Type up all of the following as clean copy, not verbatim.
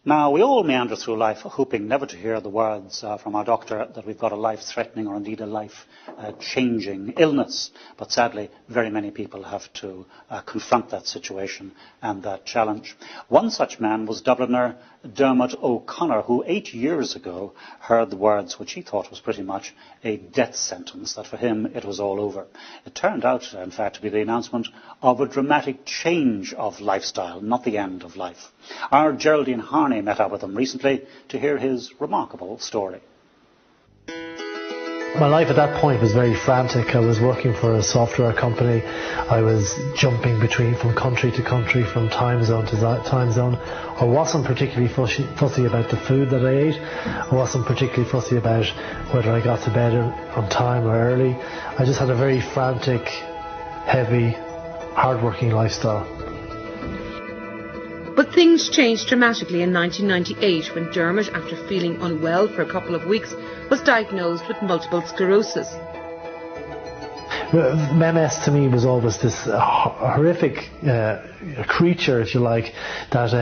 Now, we all meander through life hoping never to hear the words from our doctor that we've got a life-threatening or indeed a life-changing illness. But sadly, very many people have to confront that situation and that challenge. One such man was Dubliner Dermot O'Connor, who 8 years ago heard the words which he thought was pretty much a death sentence, that for him it was all over. It turned out, in fact, to be the announcement of a dramatic change of lifestyle, not the end of life. Our Geraldine Harney met up with him recently to hear his remarkable story. My life at that point was very frantic. I was working for a software company. I was jumping from country to country, from time zone to time zone. I wasn't particularly fussy about the food that I ate. I wasn't particularly fussy about whether I got to bed on time or early. I just had a very frantic, heavy, hard-working lifestyle. But things changed dramatically in 1998 when Dermot, after feeling unwell for a couple of weeks, was diagnosed with multiple sclerosis. MS to me was always this horrific creature, if you like, that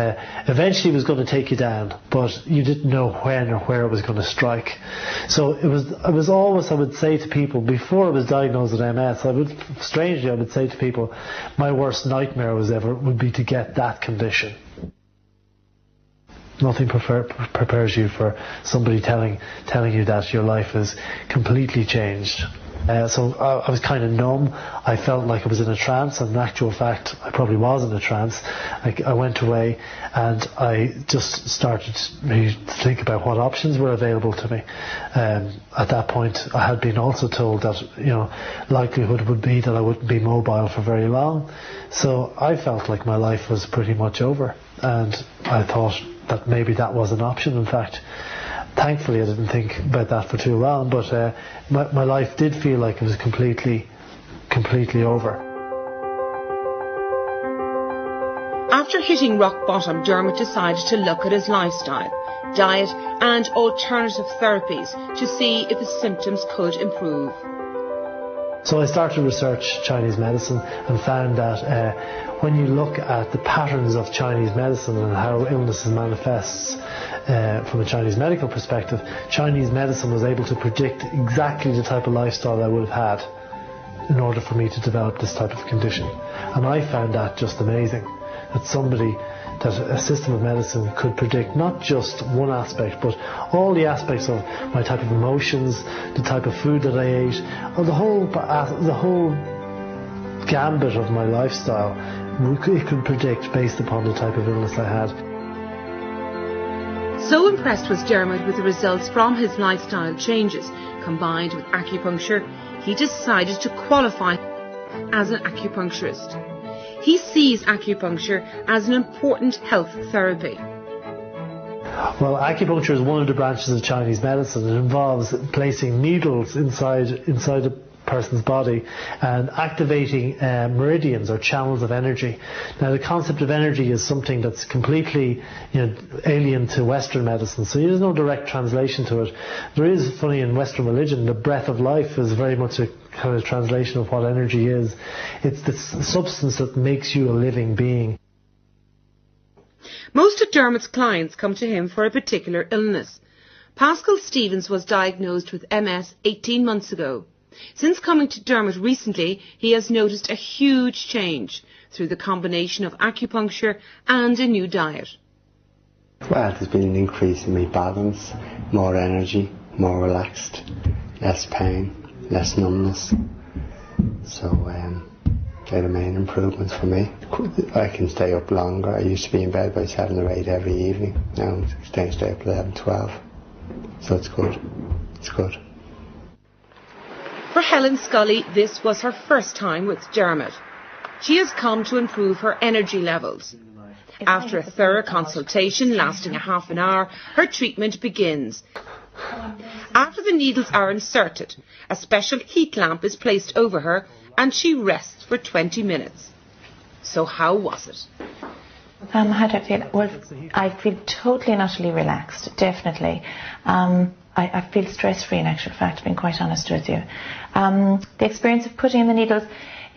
eventually was going to take you down, but you didn't know when or where it was going to strike. So it was always, I would say to people, before I was diagnosed with MS, I would say to people, my worst nightmare would be to get that condition. Nothing prepares you for somebody telling you that your life is completely changed. So I was kind of numb. I felt like I was in a trance, and in actual fact I probably was in a trance. I went away and I just started to think about what options were available to me. At that point I had been also told that, likelihood would be that I wouldn't be mobile for very long. So I felt like my life was pretty much over, and I thought that maybe that was an option. In fact, thankfully I didn't think about that for too long, but my life did feel like it was completely over. After hitting rock bottom, Dermot decided to look at his lifestyle, diet and alternative therapies to see if his symptoms could improve. So I started to research Chinese medicine and found that when you look at the patterns of Chinese medicine and how illnesses manifests from a Chinese medical perspective, Chinese medicine was able to predict exactly the type of lifestyle I would have had in order for me to develop this type of condition. And I found that just amazing, that a system of medicine could predict not just one aspect, but all the aspects of my type of emotions, the type of food that I ate, or the whole gambit of my lifestyle. It could predict based upon the type of illness I had. So impressed was Dermot with the results from his lifestyle changes, combined with acupuncture, he decided to qualify as an acupuncturist. He sees acupuncture as an important health therapy. Well, acupuncture is one of the branches of Chinese medicine. It involves placing needles inside a person's body and activating meridians or channels of energy. Now, the concept of energy is something that's completely alien to Western medicine, so there's no direct translation to it. There is, funny, in Western religion, the breath of life is very much a kind of translation of what energy is. It's the substance that makes you a living being. Most of Dermot's clients come to him for a particular illness. Pascal Stevens was diagnosed with MS 18 months ago. Since coming to Dermot recently, he has noticed a huge change through the combination of acupuncture and a new diet. Well, there's been an increase in my balance, more energy, more relaxed, less pain, less numbness. So they're the main improvements for me. I can stay up longer. I used to be in bed by 7 or 8 every evening. Now I stay up 11, 12. So it's good. It's good. For Helen Scully, this was her first time with Dermot. She has come to improve her energy levels. After a thorough consultation lasting a half an hour, her treatment begins. After the needles are inserted, a special heat lamp is placed over her and she rests for 20 minutes. So how was it? How do I feel? Well, I feel totally and utterly relaxed, definitely. I feel stress-free in actual fact, being quite honest with you. The experience of putting in the needles,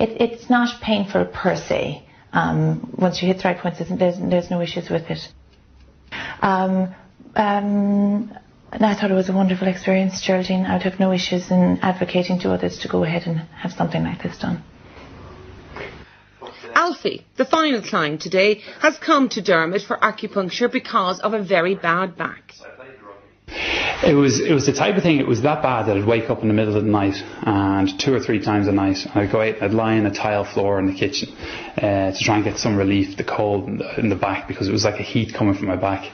it's not painful per se. Once you hit the right points, there's no issues with it. And I thought it was a wonderful experience, Geraldine. I would have no issues in advocating to others to go ahead and have something like this done. Alfie, the final client today, has come to Dermot for acupuncture because of a very bad back. It was the type of thing, it was that bad that I'd wake up in the middle of the night, and 2 or 3 times a night I'd go out and I'd lie on a tile floor in the kitchen to try and get some relief, the cold in the back, because it was like a heat coming from my back.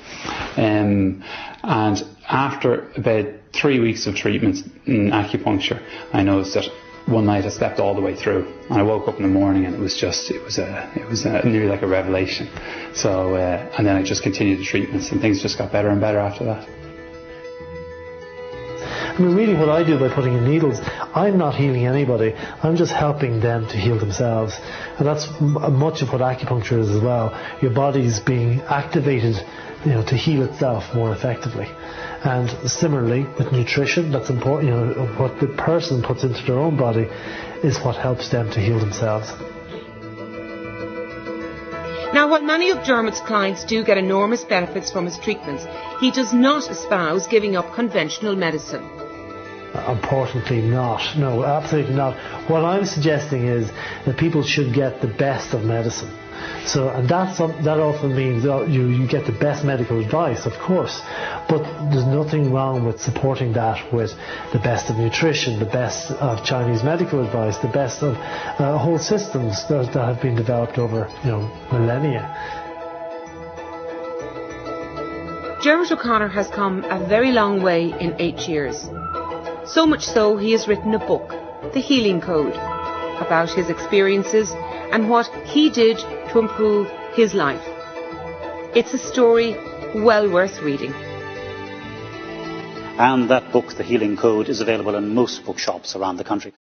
And after about 3 weeks of treatment in acupuncture, I noticed that one night I slept all the way through, and I woke up in the morning and it was nearly like a revelation. So and then I just continued the treatments, and things just got better and better after that. I mean, really what I do by putting in needles, I'm not healing anybody, I'm just helping them to heal themselves. And that's much of what acupuncture is as well. Your body's being activated, to heal itself more effectively. And similarly with nutrition, that's important. What the person puts into their own body is what helps them to heal themselves. Now, while many of Dermot's clients do get enormous benefits from his treatments, he does not espouse giving up conventional medicine. Importantly not. No, absolutely not. What I'm suggesting is that people should get the best of medicine. So, and that often means you get the best medical advice, of course, but there's nothing wrong with supporting that with the best of nutrition, the best of Chinese medical advice, the best of whole systems that have been developed over millennia. Dermot O'Connor has come a very long way in 8 years. So much so, he has written a book, The Healing Code, about his experiences and what he did to improve his life. It's a story well worth reading. And that book, The Healing Code, is available in most bookshops around the country.